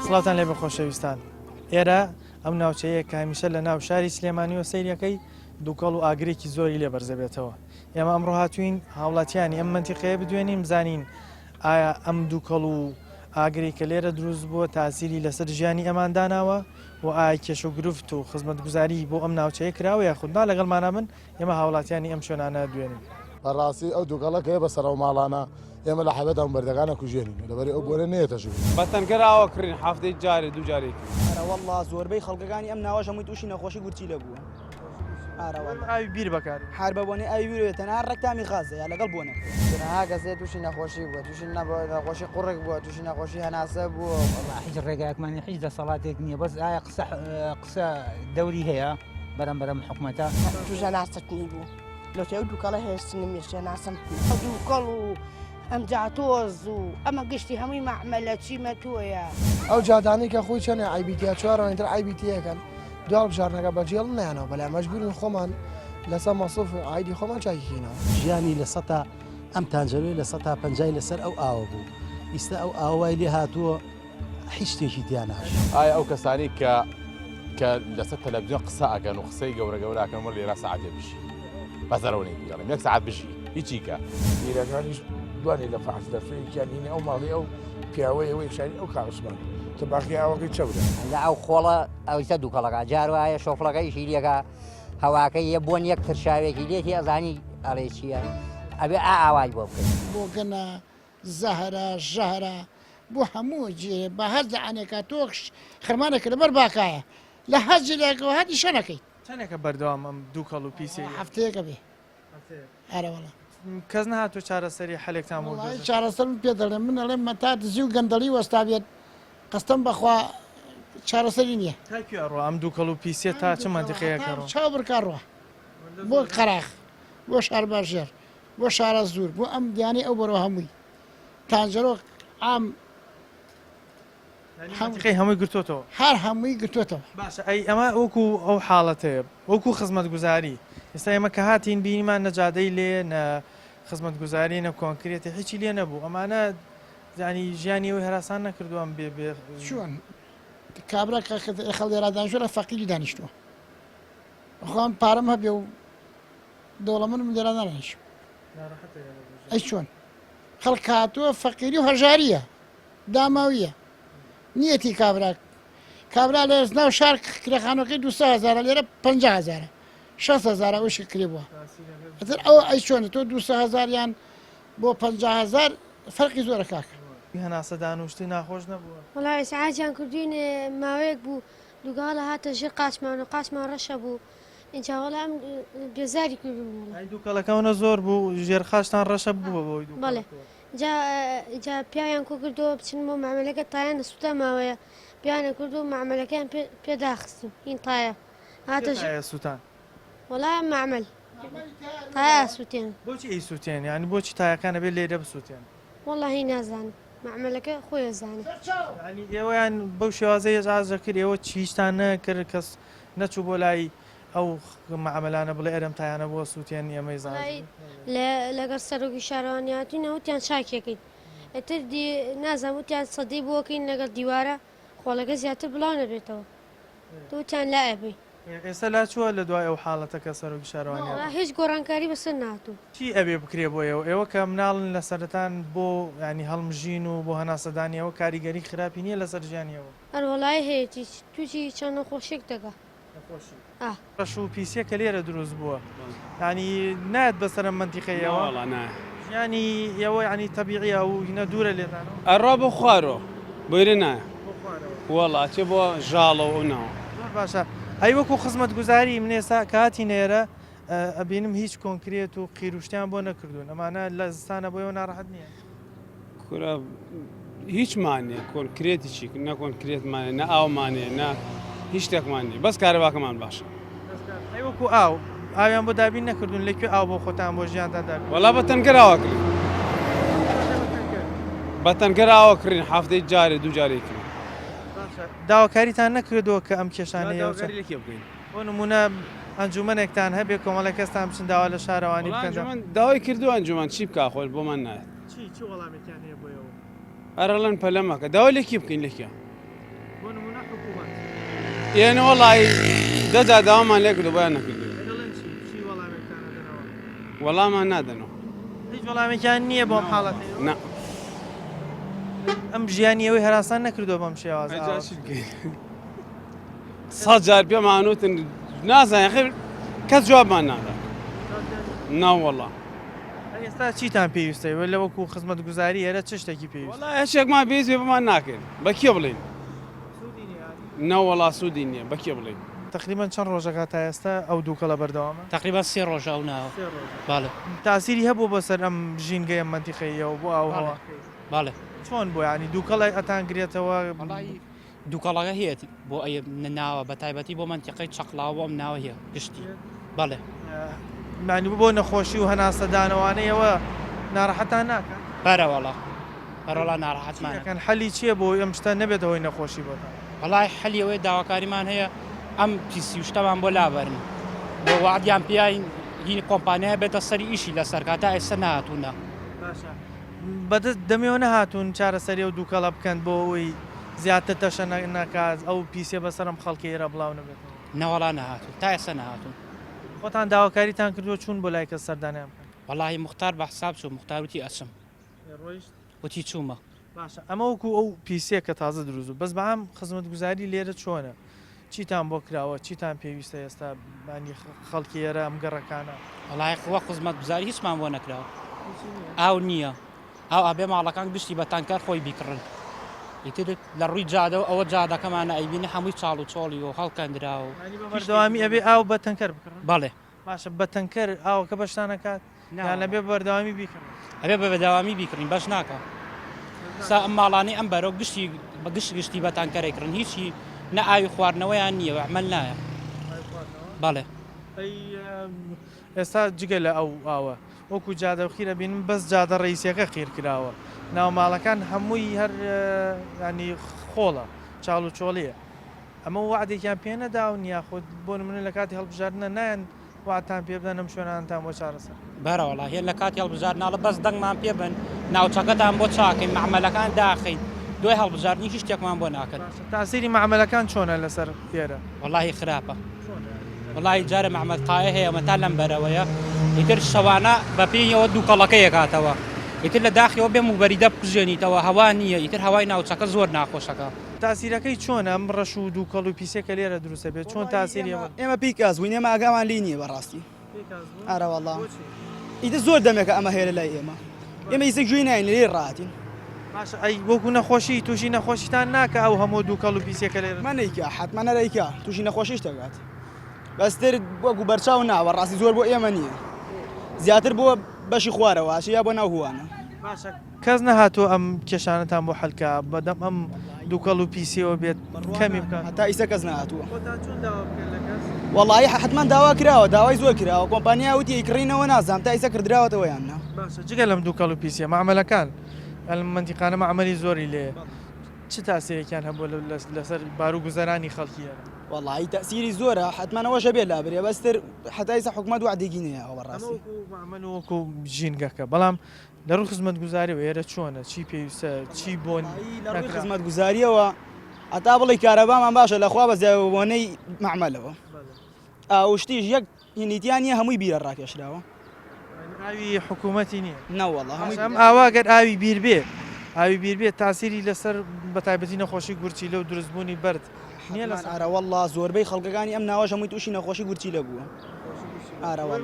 سڵاتان لێ بە خۆشەویستان. ئێرە ئەم ناوچەیە کە هەمیشە لە ناو شاری سلێمانیەوە سەیرەکەی دووکەڵ و ئاگرێکی زۆری لێ بەرزەبێتەوە. ئێمە ئەمڕۆ هاتوین هاوڵاتیانی ئەم منتیقەیە بدوێنین بزانین ئایا ئەم دووکەڵ و ئاگری کە لێرە دروست بووە تاسیری لەسەر ژیانی ئەمان داناوە و ئایا کێش و گرفت و خزمەتگوزاری بۆ ئەم ناوچەیە کراوە یا خوددا لەگەڵمانە بن ئێمە هاوڵاتیانی ئەم شوێنانە دوێنین. بەڕاستی ئەو دووگەڵەکە بەسەر و ماڵانە ئێمە لە حەبەتان بەردەکانە کوژێنین لەبەری ئەو بۆرە نێتەژوو بەتەنگەراوە کردین هەفتەی جارێ دوو جارێک وەڵڵا زۆربەی خەڵکەکانی ئەم ناوەش هەمووی تووشی نەخۆشی گورچی لە بووە. ئاوی بیر بەکار هەر بەبوونی ئەوی بیرێتەنە ڕێکتامی خازە یا لەگەڵ بوونە تەنها کەسێ تووشی نەخۆشی بووە، تووشی نەخۆشی قوڕێک بووە، تووشی نەخۆشی هەناسە بووە. هیچ ڕێگایەکمانی هیچ دەسەڵاتێک نییە، بەس ئایا قسە دەوری هەیە بەرەم حکوومەتە توژە ناسەتنی بوو لەوتێ ئەو دووکەڵە هێشتنی میشتە ناسم دووکەڵ و ئەم جاتۆز و ئەمە گشتی هەمووی مەعمەلە چیمە تۆیە ئەو جادانی کە خۆی چەنێ ئایبیتیا چوارەوەتر ئایبیتیەکەن دوال بژارنەکە بەجێڵ نیانەوە بەلای مەجبورین خۆمان لەسەر مەسۆف ئایدی خۆمان چاکیکەینەوە. ژیانی لە سەتا ئەم تانجەلوی لە سەتا پەنجای لەسەر ئەو ئاوە بوو، ئیستا ئەو ئاوای لێ هاتووە هیچ شتێکی تیاناش. ئایا ئەو کەسانی کە لەسەر تەلەڤیزیۆن قسە ئەگەن و قسەی گەورەکەن وە لێرە سەعاتێ بژی بەزەرەوەی گەڵێم یەک سەعات بژی هیچی کە میرەکانیش دوانی لە فەحش دەفرێکیانینە ئەو ماڵی ئەو پیاوەی ئەوەی شاری ئەو کاغسمان کە باقی ئاوەکەی چەورە لە ئەو خۆڵە ئەویسە دووکەڵەکە جار وایە شۆفڵەکەیشی لێکە هەواکەی یە بۆن یەک ترشاوێکی لێتی ئەزانی ئەڵێ چییە ئەبێ ئاوای بۆ بکەین بۆ گەنە زەهرە ژەهرە بۆ هەموو جێ بە هەز دەعانێکە تۆخش خرمانێکە لەبەر باکایە لە هەزی لێکەوە هەدی شەنەکەی چەندێکە بەردەوام ئەم دووکەڵ و پیسی هەفتەیەکە بێ ئەرەوەڵە کەس نهاتوە چارەسەری حەلێکتان بۆ چارەسەر پێ دەڵێن من ئەڵێم مەتا دزی و گەندەڵی وەستا بێت قستم بەخوا چارەسەری نییە ڕۆ ئەم دووکەڵ و پیسێت تا چ منتیقەیەکەڕۆ چاو بڕکارڕوە بۆ قەراخ بۆ شار باشێر بۆ شارە زوور بۆ ئەم دیانی ئەو بەرەوە هەمووی تانجەرۆ ئام هەمووی گرتوتەوە هەر هەمووی گرتوێتەوە. باشە ئەی ئەمە وەکو ئەو حاڵەتەیە وەکو خزمەتگوزاری ئێستا ئێمە کە هاتین بینیمان نەجادەی لێ نە خزمەتگوزاری نە کۆنکرێتە هیچی لێ نەبوو ئەمانە زانی ژیانی ئەوی هەراسان نەکردووان بێ چۆن کابرا خەڵ لێرادانژۆرە فەقیری دانیشتووە خۆم پارەم هەبێ و دەوڵە منم لێرا نانیش ئەی چۆن خەڵک هاتووە فەقیری و هەژاریە داماویە نیەتی کابرا لێ ناو شار کرێخانەکەی 200,000 لێرە 50,000 6,000 ئەوشی کرێ بووە ئەتر ئەوە ئەی چۆنە تۆ 200,000 یان بۆ 50,000 فەرقی زۆرە کاکە هەناسە دانوشتی ناخۆش نەبووە وڵای سعاتیان کردوین ماوەیەک بوو دووگاڵە هاتە ژێر قاچمان و قاچمان ڕەشە بوو ئینجاوەڵا ئەم بێزاری کردوون دووکەڵەکەونە زۆر بوو ژێرخاشتان ڕەشە بووە بۆی بەڵێ جا پیاویان کۆ کردەوە بچن بۆ معاملەکە تایان سوودە ماوەیە پیانە کردو معاملەکەیان پێداخستم هین تایە هاتە سووتان وڵای معمل تایە سووتێن بۆچی ئەی سووتێن ینی بۆچی تایەکانە بێ لێرە بسووتێن وەڵی نازانم معاملەکە خۆی زانێ ئێوەیان بەو شێوازەیە ئازە کرد ئێوە چیشتان نەکرد کەس نەچوو بۆ لای ئەو معاملانە بڵێ ئەرم تایانە بۆ سووتێن ئێمەی زان لەگەر سەرۆکی شارەوانیاتین ئەوتیان شاکێکین ئەتر نازانم وتیان سەدەی بۆکەین لەگەڵ دیوارە خۆڵەکە زیاتر بڵاو نەبێتەوە توتیان لا ئەبێ ئێستا لا چووە لە دوای ئەو حاڵەتەکە سەرۆکی شارەوانیات هیچ گۆڕانکاری بەسەر ناتوو چی ئەبێ بکرێ بۆ ئێوە کە مناڵن لە سەرەتان بۆ ینی هەڵمژین و بۆ هەناسەدانیەوە کاریگەری خراپی نییە لەسەر ژیانیەوە هەروەڵای هەیەی توی چەند نەخۆشێک دەگا ڕەش و پیسە کە لێرە دروست بووە ینی نایەت بەسەرم منتیقەیەوە ینی ئێوە ینی تەبیعیە و هینە دوورە لێدانەوە ئەڕۆ بۆ خوارەوە بۆیرە نایە وەڵا چێ بۆ ژاڵەوە ئەو ناوە باشە ئەی وەکو خزمەتگوزاری منێسا کاتی نێرە ئەبینم هیچ کۆنکرێت و قیرروشتیان بۆ نەکردوون ئەمانە لە زستانە بۆیەوە ناڕەحەت نییە کورە هیچمانێ کۆنکرێتیچی نە کۆنکرێتمانێ نە ئاومانێ نە هیچ شتێکمانێ بەس کارەباکەمان باشە ئەی وەکو ئاویان بۆ دابین نەکردوون لەکوێ ئاو بۆ خۆتان بۆ ژیانتان دابین وەڵا بەتەنگەراوە کردین بەتەنگەراوە کردین هەفتەی جارێ دوو جارێک کردین داواکاریتان نەکردەوە کە ئەم کێشانەیە بکەین بۆ نمونە ئەنجومەنێکتان هەبێ کۆمەڵە کەستان بچن داوا لە شارەوانی بکەن داوای کردو ئەنجومان چی بکا خۆل بۆمان نایێت چی وەڵامێکیان هەیە بۆیەوە ئەرەڵەن پەلەمەکە داوا لێکی بکەین لێکە يعني والله دجا داوما لك دبانا كده والله ما نادنو هیچ وەڵامێکیان نییە بۆم حاڵەت نا ئەم ژیانیەوەی هەراسان نەکردو بەم شێواز صاد جار بيا معنوت ناس يا اخي كذا جواب ما نادا نا والله ئێستا چیتان پێویستە وە لە وەکو خزمەت گوزاری هێرە چ شتێکی پێویست والله اشياء ما بيزي بما ناكل بكي بلين نا والله سودينيا بكي بلين تقریبان چەند ڕۆژەکە تا ئێستا ئەو دووکەڵە بەردەوامە تقریبا 3 ڕۆژە ئەو ناوە باڵێ تاسیری هەبوو بەسەر ئەم ژینگەیە منتیقەیەوە بۆ ئاوهەوە باڵێ چۆن بۆ ینی دووکەڵی ئەتانگرێتەوە دووکەڵەکە هەیە بۆ ئەیە ناوە بە تایبەتی بۆ منتیقەی چەقلاوە بۆ ئەم ناوە هەیە گشتی باڵێ معنی بۆ نەخۆشی و هەناسەدانەوانەیەوە ناڕەحەتان ناکە بەرەوەڵە بەرەوەڵا ناڕەحەتمانەکەن کەن حەلی چییە بۆ ئەم شتە نەبێت هۆی نەخۆشی بۆتان وەڵای حەلیەوەی داواکاریمان هەیە ئەم پیسی شتەمان بۆ لابەرن بۆ وعدیان پیاین هینی کۆمپانیای بێتە سەری ئیشی لەسەر کاتە ئێستا نهاتوونە بەدەست دەمێەوە نەهاتوون چارەسەری و دووکەڵە بکەن بۆ ئەوی زیاتر تەشە ناکات ئەو پیسێ بەسەرم خەڵکی ئێرە بڵاو نەبێت نەوەڵا نەهاتوو تا ئێستا نهاتوون خۆتان داواکاریتان کردووە چوون بۆ لای کە سەردانیان بکەن وەڵاهی مختار بە حساب چوو مختاروتی ئەچم وتی چوومە باشە ئەمە وەکو ئەو پیسێ کە تازە دروست بەس بەام خزمەت گوزاری لێرە چۆنە چیتان بۆ کراوە چیتان پێویستە ئێستا بانی خەڵکی ئێرە ئەم گەڕەکانە وەڵای خوا خزمەت گوزاری هیچمان بۆ نەکراوە ئاو نییە ئاو ئابێ ماڵەکان گشتی بە تانکەر خۆی بیکڕن ئیتر لە ڕووی جادە و ئەوە جادەکەمانە ئەیبینی هەمووی چاڵ و چۆڵی و هەڵکەندراوە بەردەوامی ئەبێ ئاو بە تەنکەر بکڕن بەڵێ باشە بە تەنکەر ئاوەکە بەشتانەکات یان لەبێ بەردەوامی بیکڕن ئەبێ بە بەداوامی بیکڕین بەش ناکە سا ئەم ماڵانی ئەم بەرەو گشتی بە گشتی بە تانکەرێکردن هیچی نە ئاوی خواردنەوەیان نییە عمل نایە بەڵێ ئێستا جگە لە ئەو ئاوە وەکو جادە و خیرە بینم بەس جادە ڕیسیەکە خیر کراوە ناو ماڵەکان هەمووی هەر ینی خۆڵە چاڵ و چۆڵیە ئەمە وعدێکیان پێ نەداون یاخود بۆ منە لە کاتی هەڵبژاردنە نایەن واتان پێ بدەن ئەم شوێنانتان بۆ چارەسەر بەرەوەڵا هێن لە کاتی هەڵبژاردناڵە بەس دەنگمان پێ بن ناوچەکەتان بۆ چاکەین معمەلەکان داخین دوای هەڵبژاردننی هیچ شتێکمان بۆ ناکەن تاسیری معمەلەکان چۆنە لەسەر ئێرە وەڵاهی خراپە وەڵی جارە محمەد قایە هەیە مەتا لەم بەرەوەیە ئیتر شەوانە بە پێیەوە دووکەڵەکەیە کاتەوە ئیتر لە داخیەوە بێم و بەریدە بکوژێنیتەوە هەوا نییە ئیتر هەوای ناوچەکە زۆر ناخۆشەکە تاسیرەکەی چۆنە ئەم ڕەش و دووکەڵ و پیسێکە لێرە دروستە بێت چۆن تاسیری ئێمە پیکاز بووین ئێمە ئاگامان لی نییە بەڕاستی ئارەوەڵام ئیتر زۆر دەمێکە ئەمە هێرە لای ئێمە هیچ گوێی ناین لێ ڕاتین باش ئەی وەکو نەخۆشی تووشی نەخۆشیتان ناکە ئەو هەموو دووکەڵ و پیسێکە لێرە منیکە حتممە نەرەیکە تووشی نەخۆشیش دەگات بەستر وەکو بەرچاو ناوە ڕاستی زۆر بۆ ئێمە نییە زیاتر بۆ بەشی خوارەوە یا بۆ ناو هوانە باشە کەس نەهاتوە ئەم کێشانەتان بۆ حەلکە بەدەم ئەم دووکەڵ و پیسیەوە بێت کەمی بکات هەتا ئیسە کەس نهاتووە وەڵی حتمما داوا کراوە داوای زۆر کراوە کۆمپانیا وتی کڕینەوە نازانام تا ئیسە کردراوەتەوە یاننا باشە جگە لەم دووکەڵ و پیسە معمەلەکان ئەل منتیقانە معمەلی زۆری لێ چ تاسیرێکیان هەبوو لەسەر باروگوزەرانی خەڵکیە والله تأثيري زورة حتما أنا وجه بيلا بري بس حتى إذا حكومات وعد يجيني أو براسي. معمل وكو جينجاكا بلام لرو خدمة جزاري ويرى شونا شي بيسا شي بون. لرو خدمة جزارية و أتابلي كهرباء ما باشا الأخوة بس بوني معمله. وشتيج يك يعني تانية هم يبير الراكش راوا. أوي حكومتي نية. لا والله هم أواجد أوي بير أوي بير تأثيري لسر بتعبتينا خوشي قرتي لو درزبوني برد. ئارە وەڵڵا زۆربەی خەڵکەکانی ئەم ناوەش هەمووی تووشی نەخۆشی گورچی لە بووە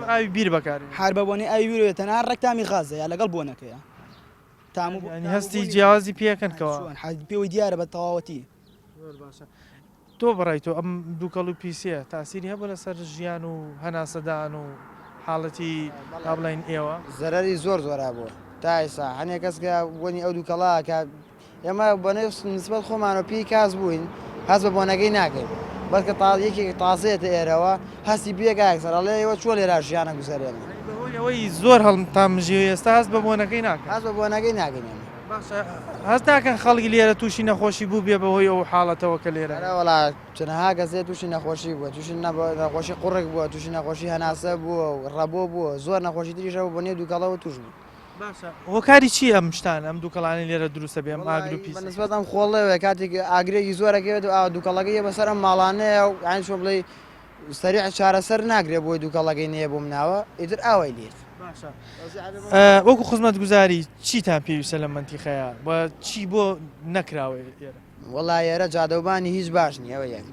ئاوی بیر بەکار هەر بەبوونی ئاوی بیرێت تەنها ڕێکتامی غازە یا لەگەڵ بۆنەکەیە هەستی جیاوازی پێکەنکەوە پێوەی دیارە بە تەواوەتی تۆ بڕای تۆ ئەم دووکەڵ و پیسە تاسیری هەبوو لەسەر ژیان و هەناسەدان و حاڵەتی با بڵین ئێوە زەرەری زۆر زۆرا بووە تا ئێستا هەنێک کەسکە بۆنی ئەو دووکەڵا کە ئێمە بەنێ نسبەت خۆمان و پێی کاس بووین هەست بە بۆنەکەی ناکەین بەڵکە یەکێک تازێتە ئێرەوە هەستی بێگایەک سەرڵێەوە چوە لێرا ژیانە گوزارێن ئەوەی زۆر هەڵتامژێ ئێستا هەست بە بۆنەکەی ناکە هەست بە بۆنەکەی ناکەین هەست ناکەن خەڵکی لێرە تووشی نەخۆشی بوو بێ بەهۆی ئەو حاڵەتەوە کە لێرە وڵا چەنەها کەسێ تووشی نەخۆشی بووە تووشی نەخۆشی قوڕێک بووە تووشی نەخۆشی هەناسە بووە ڕەبۆ بووە زۆر نەخۆشی تریشەوە بۆ نێ دووکەڵەوە توش بوو باشە هۆکاری چی ئەم شتان ئەم دووکەڵانی لێرە دروستە بێ ئەم ئاگر و پیس بەنسبەت ئەم خۆڵەوە کاتێک ئاگرێکی زۆرەکەوێت و دووکەڵەکەی بەسەر ئەم ماڵانەیە و یان چۆن بڵێ سەریع چارەسەر ناگرێت بۆی دووکەڵەکەی نەیە بۆ مناوە ئیتر ئاوای لێت وەکو خزمەت گوزاری چیتان پێویستە لە منتیقەیە بە چی بۆ نەکراوە ئێرە وەڵای ئێرە جادەوبانی هیچ باش نییە ئەوە یەک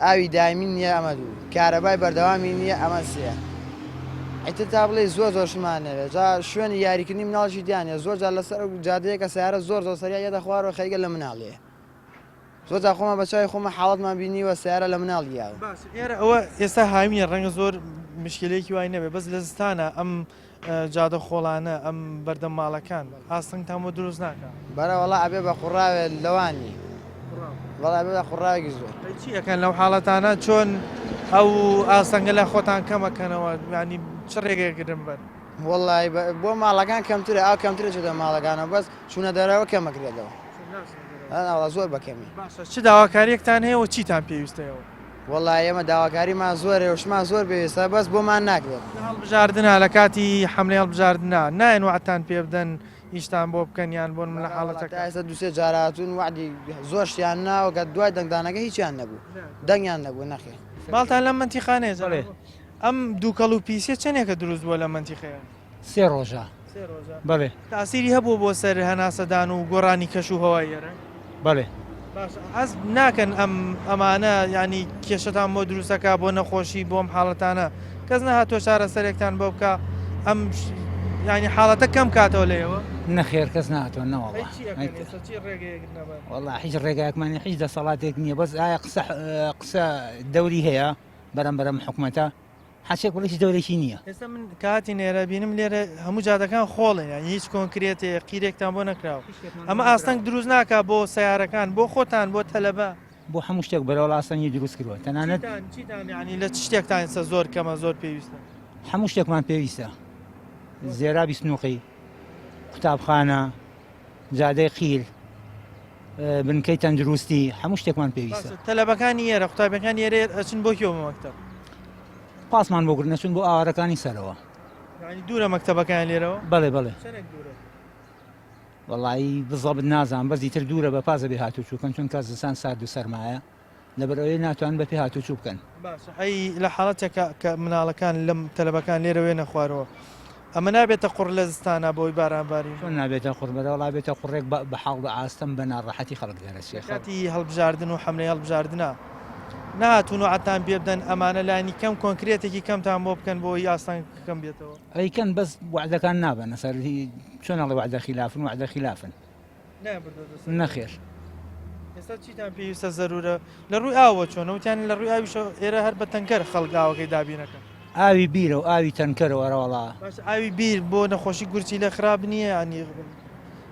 ئاوی دایمی نییە ئەمە دوو کارەبای بەردەوامی نییە ئەمە سێ ئیتر تا بڵێ زۆر شمانەوێت جا شوێنی یاریکردنی مناڵشی دیانە زۆر جار لەسەر جادەیەکە سیارە زۆر سەریا یەدە خوارەوە خەریکە لە مناڵێ زۆر جا خۆمە بەچوی خۆمە حاڵەتمان بینیوە سیارە لە مناڵیاوە ئێرە ئەوە ئێستا هاوینە ڕەنگە زۆر مشکلەیەکی وای نەبێت بەس لە زستانە ئەم جادە خۆڵانە ئەم بەردەم ماڵەکان ئاستنگتان بۆ دروست ناکە بەرە وەڵا ئەبێ بە قوڕاوێت لەوانی وەڵا بێ بە قوڕاوێکی زۆر چی ئەەکەن لەو حاڵەتانە چۆن ئەو ئاستەنگە لە خۆتان کەمەکەنەوە ینی چ ڕێگەیەکردن بەر وەڵی بۆ ماڵەکان کەمترە ئاو کەمترە چێتە ماڵەکانە بەس چوونە دەرەوە کەمەکرێتەوە زۆر بەکەمی چ داواکاریەکتان هەیە و چیتان پێویستەوە وەڵی ئێمە داواکاریمان زۆرە وشمان زۆر پێویستە بەس بۆمان ناکرێت هەڵبژاردنە لە کاتی حملەی هەڵبژاردنە نایەن وعدتان پێ بدەن ئیشتان بۆ بکەن یان بۆن لە حاڵەتەکە ئێستا دوسێ جاراتون وعدی زۆر شتیان ناوە کە دوای دەنگدانەکە هیچیان نەبوو دەنگیان نەبوو نەخێ باڵتان لە منتیخانەیە ئەم دووکەڵ و پیسە چەندێکە دروست بووە لە منتیخەیە سێ ڕۆژە بەڵێ تاسیری هەبوو بۆ سەر هەناسەدان و گۆڕانی کەش و هەوای ئێرە بەڵێ ئەس ناکەن ئەمانە ینی کێشتان بۆ دروستەکە بۆ نەخۆشی بۆم حاڵەتانە کەس نەهاتۆ چارە سەرێکتان بۆ بکە ئەم ینی حاڵەتە کەم کاتەوە لێەوە نەخێر کەس ناتۆ نەوەڵ وڵا هیچ ڕێگایەکمانی هیچ دەسەڵاتێک نییە بەس ئایا قسە دەوری هەیە بەرەم حکوومەتە حچێک وڵی دەورێکی نییە ئێستا من کاتی نێرە بینم لێرە هەموو جادەکان خۆڵن یان هیچ کۆنکرێتێ قیرێکتان بۆ نەکراوە ئەمە ئاستەنگ دروست ناکە بۆ سیارەکان بۆ خۆتان بۆ تەلەبە بۆ هەموو شتێک بەرەوە ئاستەنگی دروست کردووە تەنانەت ینی لە شتێکتان ئێستا زۆر کەمە زۆر پێویستە هەموو شتێکمان پێویستە زێرابی سنووقی قوتابخانە جادەی قیر بنکەی تەندروستی هەموو شتێکمان پێویستە تەلەبەکانی ئێرە قوتابەکان ئێرە ئەچن بۆ کێوە مەکتەب پاسمان بۆ گرن نەچون بۆ ئاوارەکانی سەرەوە دوورە مەکتەبەکان لێرەوە بەڵێ وەڵی بزەبت نازان بەس دیتر دوورە بە پازە بێ هاتوچووکەن چون کە زستان سارد و سەرمایە لەبەرەوەی ناتوان بە پێ هاتوچوو بکەن ئەی لە حاڵەتێکە کە مناڵەکان لەم تەلەبەکان لێرەوێ نەخوارەوە ئەمە نابێتە قوڕ لە زستانە بۆی بارانباری نابێتە قوربەرەوەڵا بێتە قوڕێک بە حاڵ بە ئاستەم بە ناڕەحەتی خەڵک دەرەچێتی هەڵبژاردن و حملەی هەڵبژاردنە نهاتون و عتان پێ بدەن ئەمانە لانی کەم کۆنکرێتێکی کەمتان بۆ بکەن بۆ یاستان کەم بێتەوە ئەیکەن بەس وعدەکان نابن سەر چۆنەڵی وعدە خلافن وعدە خلافن نەخێر ئێستا چیتان پێویستە زەرورە لە ڕووی ئاوە چۆنە وتیان لە ڕووی ئاویشە ئێرە هەر بە تەنکەر خەڵگاوەکەی دابینەکە ئاوی بیرە و ئاوی تەنکەرەوە ئەرەوەڵا ئاوی بیر بۆ نەخۆشی گورچی لە خراپ نییە ینی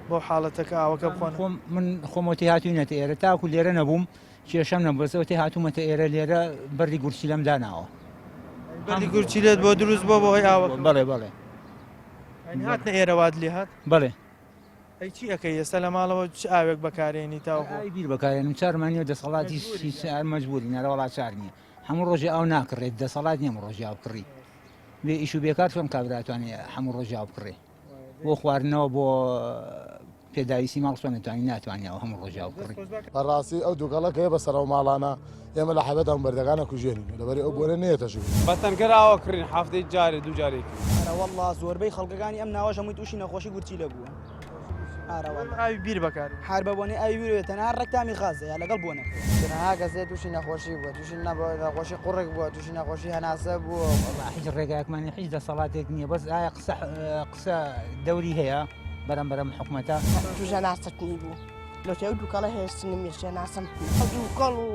بۆ حاڵەتەکە ئاوەکە بخۆن من خۆمەتی هاتووینەتە ئێرە تاکو لێرە نەبووم کێشەم نەبووەوە تی هاتوومەتە ئێرە لێرە بەری گورچی لەم داناوە بەری گورچی لێت بۆ دروست بۆ بۆ هۆی ئاوە بەڵێ هاتنە ئێرەوات لێ هات بەڵێ ئەی چی ئەەکەی ئێستا لە ماڵەوە چ ئاوێک بەکارێنی تاوە بیر بەکارێنم چارمانیە دەسەڵاتی مەجبوری نەرەوەڵات چار نییە هەموو ڕۆژی ئاو ناکڕێت دەسەڵات نییە ڕۆژی ئاو کڕی بێ ئیش و بێکار چۆن کابراتوانێت هەموو ڕۆژی ئاو بکڕێ بۆ خواردنەوە بۆ پێداویستی ماڵ چۆن نتوانانی ناتوانیەوە هەموو ڕۆژی ئاو بکڕی بەڕاستی ئەو دووگەڵەکە هەیە بەسەرەوە ماڵانە ئێمە لە حەبەتان بەردەکانە کوژێنین لەبەری ئەو بۆنە نێتەژ بەتەنکەر ئاوە کڕین هەفتەی جارێ دوو جارێک وەڵڵا زۆربەی خەڵکەکانی ئەم ناوەش هەمووی تووشی نەخۆشی گورچی لە بووە ئاوی بیر بەکار هەر بەبوونی ئاوی بیرێت تەنها ڕێکتامی خازە یا لەگەڵ بوونە تەنها کەسێ تووشی نەخۆشی بووە تووشی نەخۆشی قوڕێک بووە تووشی نەخۆشی هەناسە بووە هیچ ڕێگایەکمانی هیچ دەسەڵاتێک نییە بەس ئایا قسە دەوری هەیە بەرەم حکوومەتە توژە ناسەکنی بوو لەوتێ دووکەڵە هێستنی میرشێ ناسم دووکەڵ و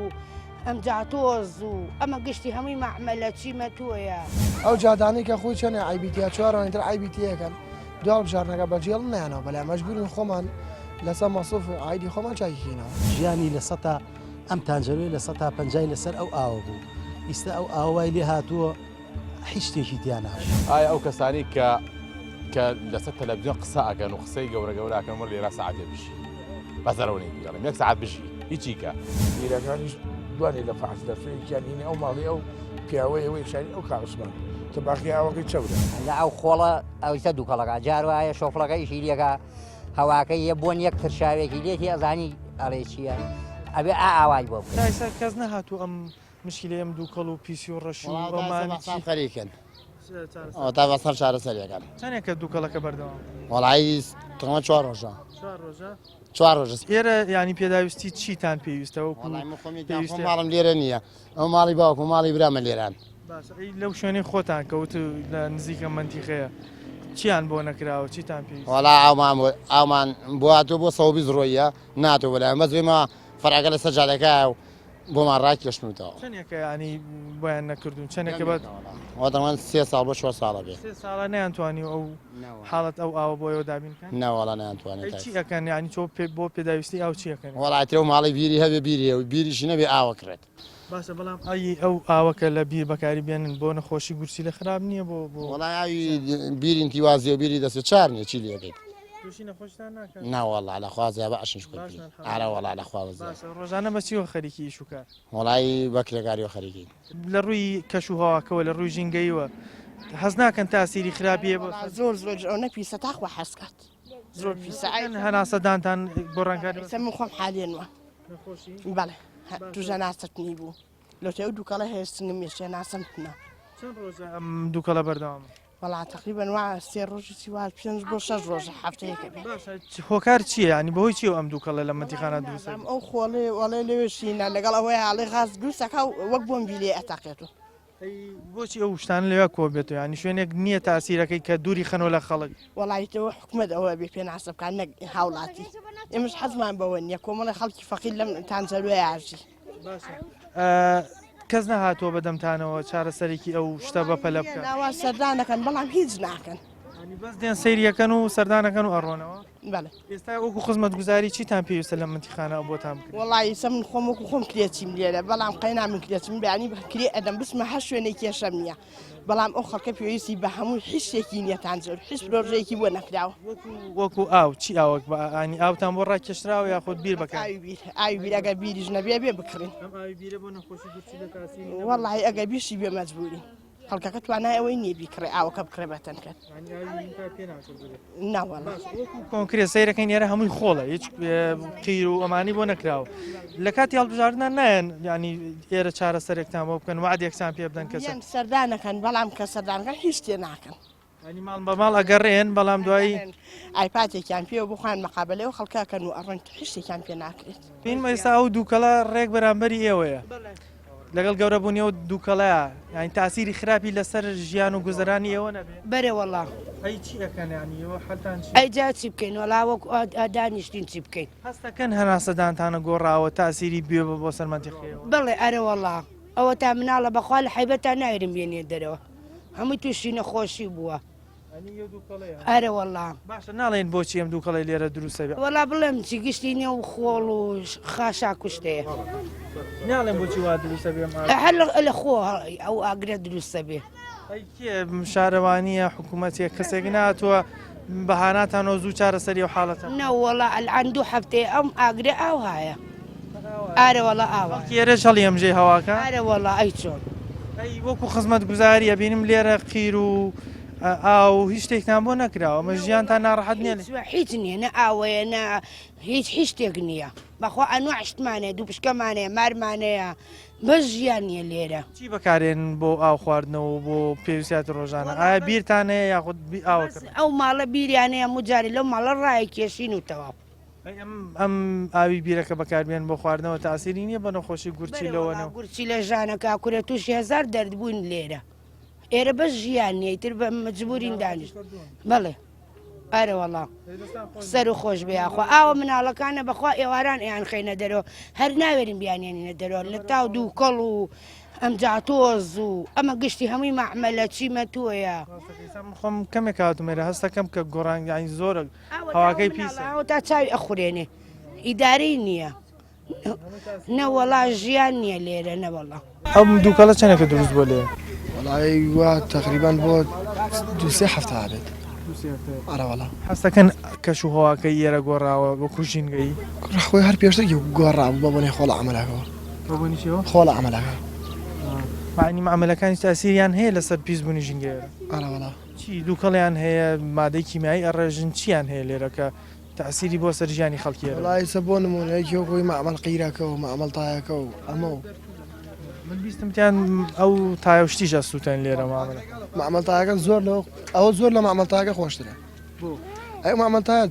ئەم جاتۆز و ئەمە گشتی هەمووی مەعمەلە چیمە تۆیە ئەو جادانی کە خۆی چەنە ئایبیتیا چوارەوەتر ئایبیتیەکەن دوال بژارنەکە بەجێڵ نیانەوە بەلای مەجبورین خۆمان لەسەر مەسوف ئایدی خۆمان چاکیینەوە ژیانی لە سەتا ئەم تانجەروی لە 150 لەسەر ئەو ئاوە بوو ئیستا ئەو ئاوای لێ هاتووە هیچ شتێکی دیاناش ئایا ئەو کەسانی کە لەسەر تەلەڤیزیۆن قسە ئەگەن و قسەی گەورە گەوراکەن وەڵ لێرە سەعاتێ بژی بەزەرەوەی بیڵێم یەک سەعات بژی هیچی کە بیرەکانیش دوانێ لە فاز دەفێکیان هینە ئەو ماڵی ئەو پیاوەیەوەی شاری ئەو کاغسمان تباقی ئاوەکەی چەورە لە ئەو خۆڵە ئەویسە دووکەڵەکە جار وایە شۆفڵەکەی شیریەکە هەواکەی یە بۆن یەک ترشاوێکی لێتی ئەزانی ئەڵێ چییە ئەبێ ئاوای بۆ بکە تایسا کەس نەهاتوو ئەم مشکلەی ئەم دووکەڵ و پیسی و ڕەشی و ڕۆمانی خەریکن تا بەسەر چارەسەریەکان چەندێکە دووکەڵەکە بەردەوام وەڵایی تەمە 4 ڕۆژە 4 ڕۆژ ئێرە ینی پێداویستی چیتان پێویستەوە ماڵم لێرە نییە ئەو ماڵی باوکو ماڵی برامە لێران لەو شوێنەی خۆتان کەوت لە نزیکە منتیقەیە چیان بۆ نەکراوە چیتان پێویست وەڵا ئاومان بۆاتۆ بۆ 120 ڕۆیە ناتۆ بەلای بەزێمە فەراگە لە سەرجادەکە و بۆمان ڕاکێشتنەوە چەندێکە ینی بۆیان نەکردوون چەندێکە بەت وەدەمان 3 ساڵ بۆ 4 ساڵە بێ 3 ساڵە نەیانتوانی ئەو حاڵەت ئەو ئاوە بۆیەوە دابینکەن ناوەڵا نەیانتوانێت چی ئەەکەن ینی تۆ بۆ پێداویستی ئەو چی ئەەکەن وەڵاتێ و ماڵی بیری هەبێ بیریە و بیریشی نەبێ ئاوە کرێت باشە بەڵام ئەی ئەو ئاوەکە لە بیر بەکاری بێنن بۆ نەخۆشی گورسی لە خراپ نییە بۆ وەڵای ئاوی بیرین تیوازیە بیری دەستێ چار نییە چی لێکەیت ناوەڵا لە خوازیە بە ئەشنش ئارە وەڵا لە خوا ڕۆژانە بەچیەوە خەریکی ئیشوکار وەڵایی بەکرێکاری و خەریکی لە ڕووی کەش و هەواکەوە لە ڕووی ژینگەیوە حەز ناکەن تاسیری خراپیە بۆ زۆر ئەو نەپیسە تاخوا حەسکات زۆر پیسە هەناسەدانتان بۆ ڕەنگاری من خۆم حالێنوە بەڵێ توژە ناستنی بوو لە تێ دووکەڵە هێستنم مێشێ ناسمتنە چەند ڕۆژە ئەم دووکەڵە بەردەوام وەڵا تقریبا وا 3 ڕۆژی سیوار 5 بۆ 6 ڕۆژە هەفتەیەکە هۆکار چییە ینی بەهۆی چیە ئەم دووکەڵە لە مەتیخانە دروست ئەو خۆڵێ وەڵێ لێوێشینە لەگەڵ ئەوەی هاڵی غاز دروستەکە وەک بۆم بیلێ ئەتاقێتەوە بۆچی ئەو شتان لێوە کۆ بێتەوە ینی شوێنێک نییە تاسیرەکەی کە دووری خەنەوە لە خەڵک وەڵایەتەوە حکومت ئەوە بێ پێ ناسەبکان نەک هاوڵاتی ئێمەش حەزمان بەوە نییە کۆمەڵی خەڵکی فەقیر لەم تانزەلوێ یاژی کەس نەهاتووە بەدەمتانەوە چارەسەرێکی ئەو شتە بەپەلە بکەن ناوا سەردانەکەن بەڵام هیچ ناکەن بەس دێن سەیریەکەن و سەردانەکەن و ئەڕۆنەوە بەڵێ ئێستا وەکو خزمەت گوزاری چیتان پێویستە لە منتیخانە بۆتان بکرێت وەڵی سە من خۆم وەکو خۆم کرێچیم لێرە بەڵام قەینا من کرێچم بیانی بکرێ ئەدەم بسمە هەر شوێنەی کێشەم نییە بەڵام ئەو خەڵکە پێویستی بە هەموو هیچێکی نیەتان زۆر هیچ پرۆژەیەکی بۆ نەکراوە وەکو ئاو چی ئاوەک بەنی ئاوتان بۆ ڕاکێشراوە یاخۆت بیر بکە ئاوی بیر ئەگەر بیریش نەبێ بێ بکڕین وەڵی ئەگەر بیشی بێ مەجبوری خەڵکەکە توانای ئەوەی نییە بیکڕێ ئاوەکە بکڕێ بەتەن کرد ناوەڵ کۆنکرێت سیرەکەین ێرە هەمووی خۆڵە هیچ قیر و ئەمانی بۆ نەکراوە لە کاتی هەڵبژاردنان نایەن ینی ئێرە چارەسەرێکتان بۆ بکەن وعد یەکسان پێ بدەن کەس سەردانەکەن بەڵام کە سەردانەکە هیچ تێ ناکەن ینی ماڵ بە ماڵ ئەگەڕێن بەڵام دوایی ئایپاتێکیان پێ بخوان مەقابلەوە و خەڵکەکەن و ئەڕەن هیچێکیان پێ ناکرێت پێین ئێستا ئەو دووکەڵە ڕێک بەرامبەری ئێوەیە لەگەڵ گەورەبوونیەوە دووکەڵەیە یانی تاسیری خراپی لەسەر ژیان و گوزەرانی ئێوە نەبێ بەرێ وەڵا ئەی چی ئەەکەن ینی ئێوە حەلتان ئەیجا چی بکەین وەڵا وەک دانیشتین چی بکەین هەستەکەن هەناسەدانتانە گۆڕاوە تاسیری بێ بۆ سەرمەتیخەوە بڵێ ئەرە وەڵا ئەوە تا مناڵە بەخوا لە حیبەتان ناوێرم بێنێ دەرەوە هەمووی تووشی نەخۆشی بووە ئەرە وەڵا باشە ناڵێن بۆچی ئەم دووکەڵی لێرە دروستە بێ وەڵا بڵێم چی گشتی نیە و خۆڵ و خاشا کوشتەیە ناڵێن بۆچی وا دروستە بێ هەر لە خۆ ئەو ئاگرە دروستە بێ شارەوانیە حکوومەتێک کەسێک ناتوە بەهاناتانەوە زوو چارەسەری و حاڵەتە نەوەڵا ئەلعان دوو هەفتەیە ئەم ئاگرێ ئاو هایە ئارە وەڵا ئاوە ئێرە شەڵی ئەمژێ هەواکە ئارە وەڵا ئەی چۆن ئەی وەکو خزمەت گوزاریە بینم لێرە قیر و ئاو هیچ شتێکتان بۆ نەکراوە مە ژیانتان ناڕەحەت نییە هیچ نییە نە ئاوەیە نە هیچ شتێک نییە بەخوا ئەنوع شتمانەیە دوو پشکەمانەیە مارمانەیە بەس ژیان نییە لێرە چی بەکارێن بۆ ئاو خواردنەوە بۆ پێویستات ڕۆژانە ئایا بیرتانەیە یاخود ئاوەکە ئەو ماڵە بیریانەیە موجاری لەو ماڵە ڕای کێشین و تەواو ئەم ئاوی بیرەکە بەکاربیێن بۆ خواردنەوە تاسیری نییە بە نەخۆشی گورچی لەوەنەوە گورچی لە ژانەکە کورە تووشی 1000 دەردبوون لێرە ئێرە بەس ژیان نیە تر بە مەجبورین دانیشت بەڵێ ئەرە وەڵام سەر و خۆش بێخوا ئاوە مناڵەکانە بەخوا ئێواران ئەیان خەینە دەرەوە هەر ناوێرین بیانێنینە دەرەوە لە تاو دوو کەڵ و ئەم جاتۆز و ئەمە گشتی هەمووی مەعمەلە چیمە تۆیە خۆم کەمێک هاتومێرە هەستەکەم کە گۆڕانگانی زۆرە هەواکەی پیسە تا چاوی ئەخورێنێ ئیدارەی نییە نەوەڵا ژیان نییە لێرە نەوەڵا ئەم دووکەڵە چەندێکە دروست بۆ لێ وڵی وە تقریبان بۆ دوسێ هەفتە هابێت ئەرەوەڵا هەستەکەن کەش و هەواکەی ئێرە گۆڕاوە بۆ کوژینگەی خۆی هەر پێشتێکی گۆڕام بۆ بۆنێ خۆڵە ئەمەلاکەوە خۆڵە ئەمەلاکە معنی معاملەکانی تاسیریان هەیە لەسەر پیسبوونی ژینگەیە ئارەوەڵا چی دووکەڵیان هەیە مادەی کیمیایی ئەڕێژن چیان هەیە لێرە کە تاسیری بۆ سەر ژیانی خەڵکیە وڵی سە بۆ نمونەیەکی وەکوی معمەڵ قیرەکە و معمەڵ تایەکە و ئەمە و من بیستمتیان ئەو تایشتیش ئەسووتەن لێرە مامەڵە معمەڵ تایەکە زۆر ئەوە زۆر لە معمەڵ تایەکە خۆشترە ئەو معمەڵ تایە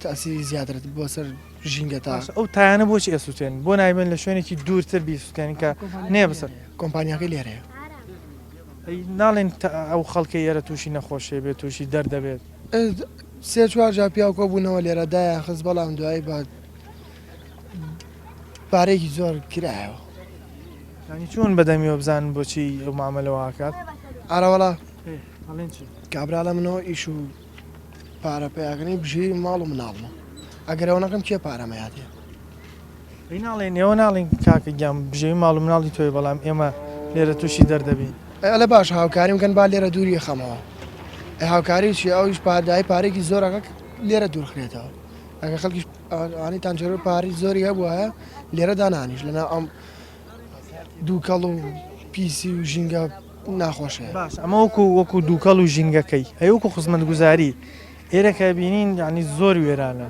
تاسیری زیاترێت بۆ سەر ژینگە تا ئەو تایانە بۆچی ئەسووتێن بۆ نایبن لە شوێنێکی دوورتر بیسووتێن کە نێ بەسەر کۆمپانیاکەی لێرەیە ناڵێن ئەو خەڵکی ئێرە تووشی نەخۆشێ بێت تووشی دەردەبێت سێ چوار جا پیاوکۆ بوونەوە لێرە دایە خست بەڵام دوایی بە پارێکی زۆر کرایەوە ینی چۆن بەدەمیەوە بزانن بۆچی ئەو معاملەوە هاکات ئارەوەڵا هەڵێن چی کابرا لە منەوە ئیش و پارە پێیاکەنی بژی ماڵ و مناڵمە ئەگەرەوە نەکەم چێ پارەمەیاتێ ئەی ناڵێن ئێوە ناڵێن کاکە گیان بژێوی ماڵ و مناڵی تۆی بەڵام ئێمە لێرە تووشی دەردەبین لە باش هاوکاریم کەن با لێرە دووری خەمەوە هاوکاری چی ئەویش پادای پارێکی زۆرەکە لێرە دوورخرێتەوە ئەگە خەڵکیش ئانی تانجەر پاری زۆری هەبووە لێرە دانانیش لەنا ئەم دووکەڵ و پیسی و ژینگە ناخۆشەیە باش ئەمە وەکو دووکەڵ و ژینگەکەی هەیوەکو خزمەت گوزاری ئێرە کە بینین ینی زۆر وێرانە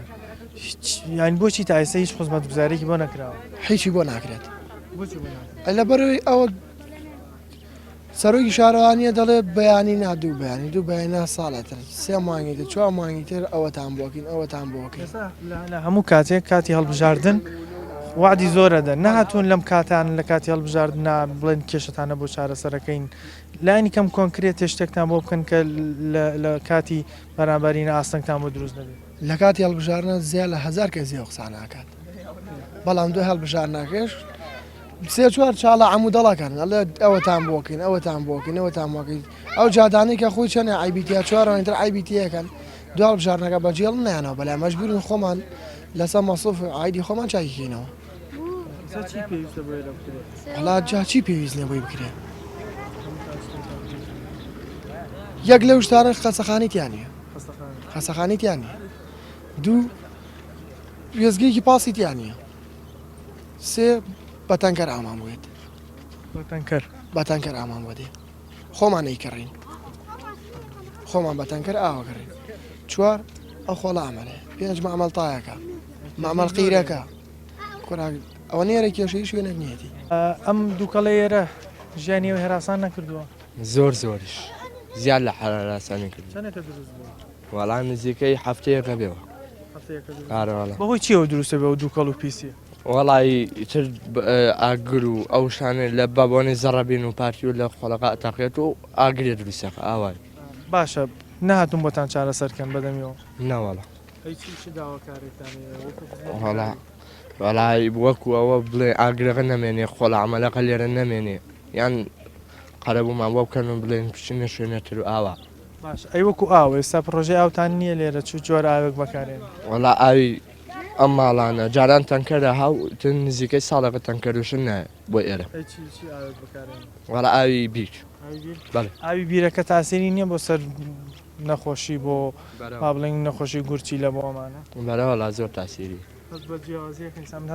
یان بۆچی تا ئێستا هیچ خزمەت گوزارێکی بۆ نەکراوە هیچی بۆ ناکرێت لەبەرەوەی ئەوە سەرۆکی شارەوانیە دەڵێ بەیانی نادوو بەیانی دوو بەیانە ساڵەتر سێ مانگیتر چوار مانگیتر ئەوەتان بۆکەین ئەوەتان بۆکەین لە هەموو کاتێک کاتی هەڵبژاردن وعدی زۆرەدە نەهاتوون لەم کاتان لە کاتی هەڵبژاردن بڵێن کێشتانە بۆ چارەسەرەکەین لانی کەم کۆنکرێت شتێکتان بۆ بکەن کە لە کاتی بەرامبەرینە ئاستەنگتان بۆ دروست دەبێت لە کاتی هەڵبژارنە زیاد لە 1000 کەس زیێ قسە ناکات بەڵام دوای هەڵبژارناکەش سێ چوار چاڵە عەموو دەڵەکەن ئەوەتان بۆکەین ئەوەتان بۆکەین ئەوەتان بۆکەین ئەو جادانی کە خۆی چەنە ئایبیتیا چوارەوەتر ئایبیتیەکەن دوای هەڵبژارنەکە بەجێڵ نیانەوە بەلای مەجبورین خۆمان لەسەر مەسڵف ئایدی خۆمان چاکیکەینەوە هەڵا جا چی پێویست لێ بۆی بکرێت یەک لەو شتانە خەسەخانیتیان نیە خەسەخانیتیان نیە دوو وێزگەیەکی پاسیتیان نیە سێ بەتەنکەر ئامان بێت بەتەنکەر ئامان بۆ دێ خۆمان نەیکەڕین خۆمان بەتەنکەر ئاوەکەڕین چوار ئەو خۆڵە ئەمەلێ پێنج مەعمەڵ تایەکە مەعمەڵ قیرەکە ئەوە نێرە کێشەی شوێنە نیەتی ئەم دووکەڵە ئێرە ژیانیەوە هێراسان نەکردووە زۆریش زیاد لە حەراسانی کرد وەڵام نزیکەی هەفتەیەکە بێەوە بەهۆی چیەوە دروستە بێ و دووکەڵ و پیسیە وەڵی تر ئاگر و ئەو شانە لە بابۆنی زەڕەبین و پارتی و لە خۆڵەکە تاقێت و ئاگرێ دروستەکە ئاوای باشە نهاتون بۆتان چارەسەرکەن بەدەمیەوە ناوەڵە وەڵی وەکو ئەوە بڵێ ئاگرەکە نەمێنێ خۆڵە عملەکە لێرە نەمێنێ یان قەرەبوومان بۆ بکەن و بڵێن بچینە شوێنێتر و ئاوا باش ئەی وەکو ئاوە ئێستا پرۆژێ ئاوتان نییە لێرە چ جۆرە ئاوێک بەکارێن وەڵا ئاوی ئەم ماڵانە جاران تەنکەرە هاو تن نزیکەی ساڵەکە تەنکەروشن نایە بۆ ئێرە وەڵا ئاوی بیر ئاوی بیرەکە تاسیری نییە بۆ سەر نەخۆشی بۆ با بڵێن نەخۆشی گورچی لە بۆ ئەمانە بەرەوەڵا زۆر تاسیری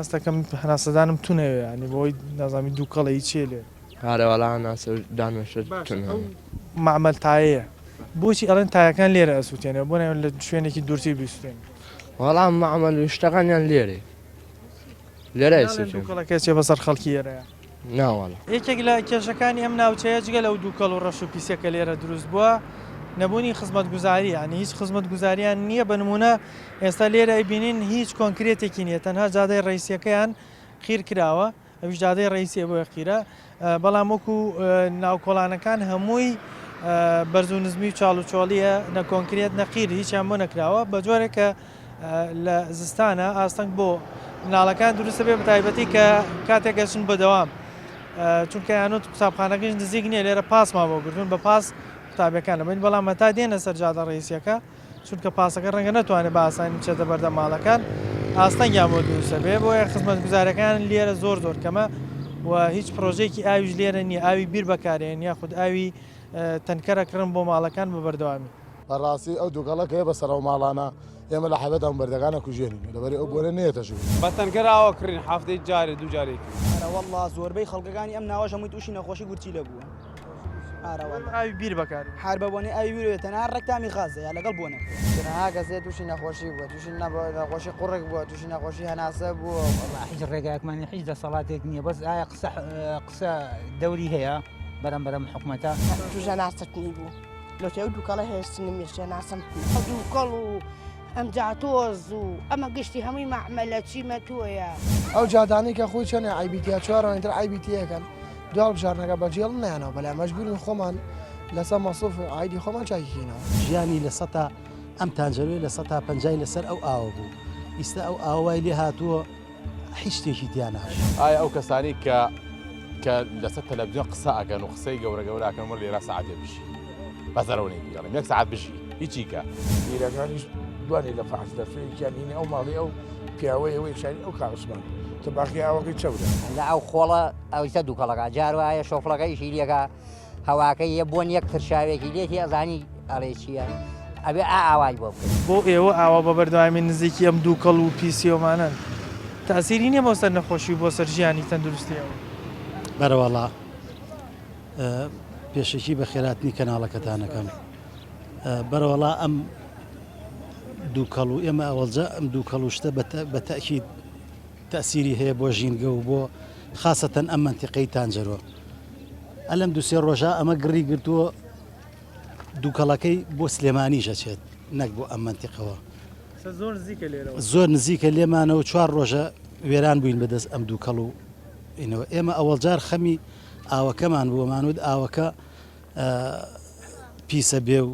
هەستەکەم هەناسەدانم تونەوێ ینی بۆی نازامی دووکەڵی چێ لێ هارەوەڵا ناسە دانوێشت معمەل تایەیە بۆچی ئەڵێن تایەکان لێرە ئەسووتێنێ بۆ لە شوێنێکی دوورتی بیستێن وەڵام معمەل شتەکانیان لێرێ لێرە دووکەڵەکە چێ بەسەر خەڵکی ئێرەیە ناوەڵە یەکێک لە کێشەکانی ئەم ناوچەیە جگە لەو دووکەڵ و ڕەش و پیسەکە لێرە دروست بووە نەبوونی خزمەت گوزاری ینی هیچ خزمەت گوزاریان نییە بە نمونە ئێستا لێرە بینین هیچ کۆنکرێتێکی نییە تەنها جادەی ڕئیسیەکەیان خیر کراوە ئەوش جادەی ڕئیسیە بۆ خیرە بەڵام وەکو ناوکۆڵانەکان هەمووی بەرز و نزمی و چاڵ و چۆڵیە نەکۆنکرێت نەقیر هیچیان بۆ نەکراوە بە جۆرێکە لە زستانە ئاستەنگ بۆ مناڵەکان دروستە بێ بە تایبەتی کە کاتێک گەشتن بەدەوام چونکە یانوت قوتابخانەکەش نزیک نییە لێرە پاسما بۆ گرتون بە پاس قوتابەکان لەبین بەڵام تا دێنە سەر جادە ڕئیسیەکە چونکە پاسەکە ڕەنگە نەتوانێت بە ئاسانی بچێتە بەردە ماڵەکان ئاستەنگیان بۆ دروستە بێ بۆیە خزمەت گوزارەکان لێرە زۆر کەمە و هیچ پرۆژێکی ئاویش لێرە نییە ئاوی بیر بەکارێن یاخود ئاوی تەنکەرەکڕن بۆ ماڵەکان بە بەردەوامی بەڕاستی ئەو دووگەڵەکە هەیە بەسەر ئەو ماڵانە ئێمە لە حەبەت ئەم بەردەکانە کوژێنین لەبەری ئەو بۆرە نێتە ژوور بە تەنکەر ئاوە کڕین هەفتەی جارێ دوو جارێک والله زۆربەی خەڵکەکانی ئەم ناوەش هەمووی تووشی نەخۆشی گورچی لە بووە ئاوی بیر بەکار حربەبوونی ئاوی بیرێت تەنها ڕێکتامی خازە یا لەگەڵ بۆنە تەنها کەسێ تووشی نەخۆشی بووە تووشی نەخۆشی قوڕێک بووە تووشی نەخۆشی هەناسە بووە هیچ ڕێگایەکمانی هیچ دەسەڵاتێک نییە بەس ئایا قسە دەوری هەیە بەرەم حکوومەتە توژە ناسەتنی بوو لەوتێ دووکەڵە هێشتنی مێشتە ناسم دووکەڵ و ئەم جاتۆز و ئەمە گشتی هەمووی مەعمەلە چیمە تۆیە ئەو جادانی کە خۆی چەنێ ئایبیتیا چوارەوەتر ئایبیتیەکەن دوال بژارنەکە بەجێڵ نیانەوە بەلای مەجبورین خۆمان لەسەر مەسۆف ئایدی خۆمان چاکیکەینەوە ژیانی لە سەتا ئەم تانجەروێ لە سەتا پەنجای لەسەر ئەو ئاوە بوو ئیستا ئەو ئاوای لێ هاتووە هیچ شتێکی تیاناش ئایا ئەو کەسانی کە لەسەر تەلەڤیزیۆن قسە ئەگەن و قسەی گەورە گەوراکەن وەر لێرە سەعاتێ بژی بەزەرەوەی بگەڵێم 1 ساعت بژی هیچی کە بیرەکانیش دوانی لە فەحش دەرفەیەکیان هینی ئەو ماڵی ئەو پیاوەیەوەی شاری ئەو کاغسمان تەباقی ئاوەکەی چەودە لە ئەو خۆڵە ئەویسە دووکەڵەکە جاروایە شۆفڵەکە ئیشی لێکە هەواکەی یە بۆن یەکتر شاوێکی لێتی ئەزانی ئەڵێ چییە ئەبێ ئاوای بۆ بکەین بۆ ئێوە ئاوا بە بەردەوامی نزیکی ئەم دووکەڵ و پیسیۆمانن تاسیری نییە بۆ سەر نەخۆشی بۆ سەر ژیانی تەندروستیەوە بەرەوەڵا پێشەکی بە خێراتنی کەناڵەکەتانەکەم بەرەوەڵا ئەم دووکەڵ و ئێمە ئەوەڵجە ئەم دووکەڵ و شتە بە تەکید تەسیری هەیە بۆ ژینگە و بۆ خاصەتەن ئەم منتیقەی تانجەرۆ ئەلەم دووسێ ڕۆژە ئەمە گڕی گرتووە دووکەڵەکەی بۆ سلێمانی ژەچێت نەک بۆ ئەم منتیقەوە زۆر نزیکە لێمانەوە 4 ڕۆژە وێران بووین بەدەست ئەم دووکەڵ و ئینەوە ئێمە ئەوەڵجار خەمی ئاوەکەمان بووەمانود ئاوەکە پیسە بێ و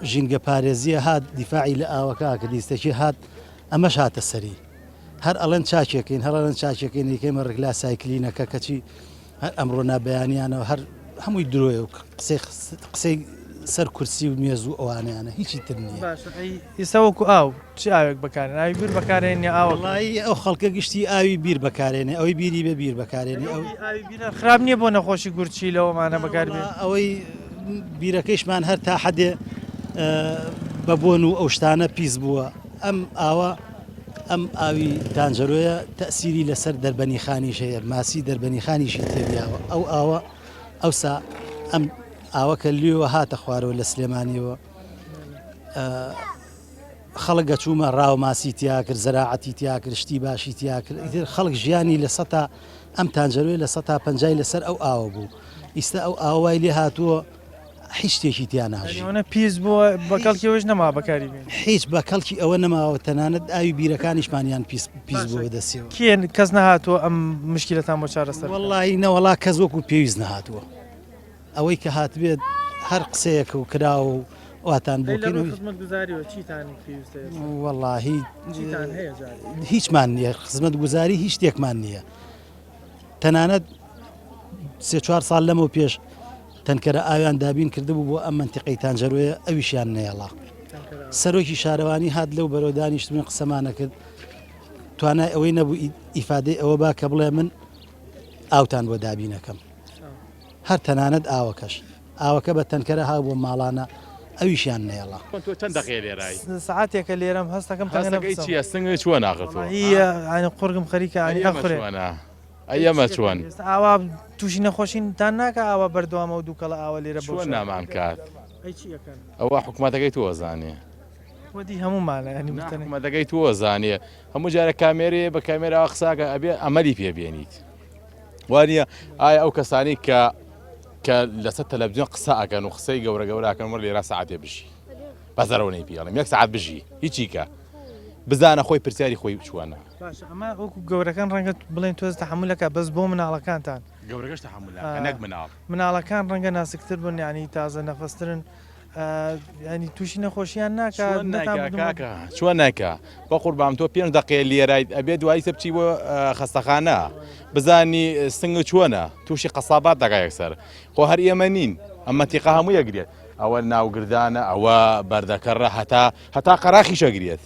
ژینگە پارێزیە هات دیفاعی لە ئاوەکە کە دیستەکی هات ئەمەش هاتە سەری هەر ئەڵەن چاکێکین هەڵەن چاکێکین یکەمە ڕگلا سایکلینەکە کەچی هەر ئەمڕۆ نابیانیانەوە هەر هەمووی درۆیە و قسەی سەر کورسی و مێز و ئەوانیانە هیچی تر نییە ئێستا وەکو ئاو چ ئاوێک بەکارێن ئاوی بیر بەکارێنێ ئاوەڵی ئەو خەڵکە گشتی ئاوی بیر بەکارێنێ ئەوەی بیری بە بیر بەکارێنێ ئەو خراپ نییە بۆ نەخۆشی گورچی لەوەمانە بەکاربێت ئەوەی بیرەکەیشمان هەر تا حدێ بەبوون و ئەو شتانە پیس بووە ئەم ئاوە ئەم ئاوی تانجەرۆیە تەسیری لەسەر دەربەنیخانیش هەیە ماسی دەربەنیخانیشی تێبیاوە ئەو ئاوە ئەوسا ئەم ئاوەکە لێوە هاتە خوارەوە لە سلێمانیەوە خەڵک گەچوومە ڕاو ماسی تیا کرد زەراعەتی تیا کرد شتی باشی تیا کرد ئیتر خەڵک ژیانی لە سەتا ئەم تانجەروێ لە سەتا پەنجای لەسەر ئەو ئاوە بوو ئیستا ئەو ئاوای لێ هاتووە هیچ شتێکی تیاناژە پیس بووە بەکەڵکیەوەش نەما بەکاری بێن هیچ بەکەڵکی ئەوە نەماوە تەنانەت ئاوی بیرەکانیشمانیان پیس بووە دەسیەوە کێن کەس نەهاتوە ئەم مشکلەتان بۆ چارەسەر وەڵی نەوەڵا کەس وەکو پێویست نەهاتووە ئەوەی کە هاتبێت هەر قسەیەک و کراوە و واتان بۆکەن وەڵی هیچمان نییە خزمەت گوزاری هیچ شتێکمان نییە تەنانەت 3-4 ساڵ لەمە پێش تەنکەرە ئاویان دابین کردبوو بۆ ئەم منتیقەی تانجەروێ ئەویشیان نێڵا سەرۆکی شارەوانی هات لەو بەرەودانیشتمن قسەمانە کرد توانای ئەوەی نەبوو ئیفادەی ئەوە با کە بڵێ من ئاوتان بۆ دابینەکەم هەر تەنانەت ئاوەکەش ئاوەکە بە تەنکەرە ها بۆ ماڵانە ئەویشیان نێڵا چەند دقیقە لێرای سعاتێکە لێرەم هەستەکەم چیە سنگ چوە ناغەتەوە قورگم خەریکە ئەخورێ ئەمە چۆن ئاوا تووشی نەخۆشینتان ناکە ئاوا بەردەوامە و دووکەڵە ئاوە لێرە بۆ نامان کات ئەوە حکوومەتەکەی تۆزانێ وەدی هەمومانە حکوومەتەکەی تۆزانێ هەموو جارە کامێرێ بە کامێرا قساکە ئەبێ ئەمەلی پێبێنیت وانە ئایا ئەو کەسانی کە لەسەر تەلەڤیزیۆن قسە ئەکەن و قسەی گەورە گەوراکەن وەر لێرە سەعاتێ بژی بەزەرەوەی پێڵێم 1 ساعت بژی هیچی کە بزانە خۆی پرسیاری خۆی بچوانە ئەمە وەکو گەورەکان ڕەنگە بڵێن تۆز تەحملەکە بەس بۆ مناڵەکانتان گەورەکەش تەحملەکە نەک مناڵەکان ڕەنگە ناسکتر بن ینی تازە نەفەسترن ینی تووشی نەخۆشییان ناکە چوە ناکە بە قوربام تۆ 5 دقیقە لێرایت ئەبێ دوایی سە بچی بۆ خەستەخانە بزانی سنگ چۆنە تووشی قەسابات دەکا یەکسەر خۆ هەر ئێمە نین ئەم منتیقە هەموو یەگرێت ئەوە ناوگردانە ئەوە بەردەکەڕە هەتا قەراخیش ئەگرێت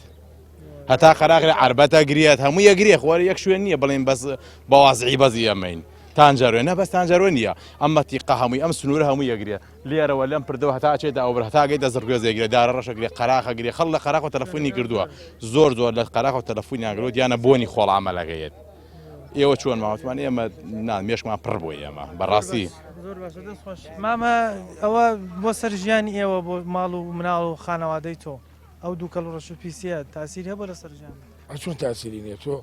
هەتا قەراغ عربەتە گرێت هەموو یەگرێ خۆر یەک شوێن نییە بڵێن بەس بەوازعی بەزی ئەمەین تانجەروێ نە بەس تانجەروێ نییە ئەم منتیقە هەمووی ئەم سنوورە هەموو یەگرێ لێرەوە لەم پردەوە هەتا چێتە ئەو هەتاگەی دەزڕگوێزێگرێت دارە ڕەشەگرێ قەراخەگرێ خەڵ لە قەراخ و تەلەفۆنی کردووە زۆر لە قەراخ و تەلەفۆنیان گرۆت یانە بۆنی خۆڵ ئامەلەکەیت ئێوە چۆن ماوەتمان ئێمە مێشمان پڕ بۆ ئێمە بەڕاستی زۆر باشە دەست خۆش مامە ئەوە بۆ سەر ژیانی ئێوە بۆ ماڵ و مناڵ و خانەوادەی تۆ ئەو دوو کەڵ ڕەش و پیسە تاسیری هەبوو لە سەر ژیان چۆن تاسیری نییە تۆ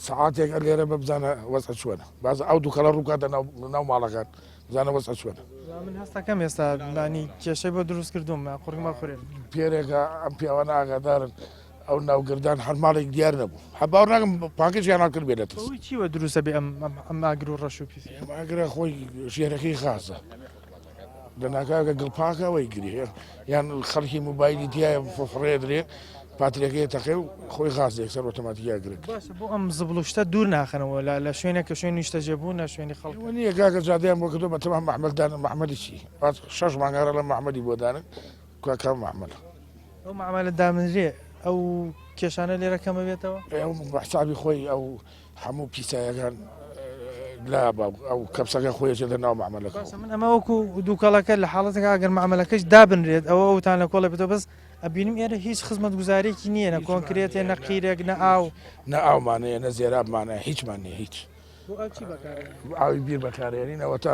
سعاتێک لێرە بە بزانە وەسە چۆنە باز ئەو دوو کەڵە ڕووکاتە ناو ماڵەکان بزانە وەسە چۆنە من هەستەکەم ئێستا دانی کێشەی بۆ دروست کردوم قڕگمە خورێن پێرێکە ئەم پیاوانە ئاگادارن ئەو ناوگردان هەر ماڵێک دیار نەبوو هەباو ناگەم پاکیشیان کرد بێت چیوە دروستە بێ ئەم ئاگر و ڕەش و پیسی ئاگرە خۆی ژێرەکەی خاسە دەناکاگە گڵپاکەوەی گری یان خەڵکی موبایلی دیایە فڕێ درێ پاترەکەی تەقێ و خۆی خاستێک سەر ئۆتۆماتیکیا گرت باشە بۆ ئەم زبلوشتە دوور ناخەنەوە لە شوێنە کە شوێن نیشتە جێبوو نە شوێنی خەڵک نییە کاکە جادیان بۆ کردو بەتەمان محمەددان محمەدی چی 6 مانگارە لە محمەدی بۆدانن کاکە محمەد ئەو معاملە دامنرێ ئەو کێشانە لێرە کەمە بێتەوە حسابی خۆی ئەو هەموو پیسایەکان لا ئەو کەپسەکە خۆیەچێتە ناو معاملەکە من ئەمە وەکو دووکەڵەکە لە حاڵەتەکە ئەگەر معاملەکەش دابنرێت ئەوە ئەوتان لە کۆڵە بێتەوە بەس ئەبینم ئێرە هیچ خزمەت گوزارێکی نییە نە کۆنکرێتێ نە قیرێک نە ئاو نە ئاومانەیە نە زێرابمانە هیچمانێ هیچ ئاوی بیر بەکارێنینەوە تا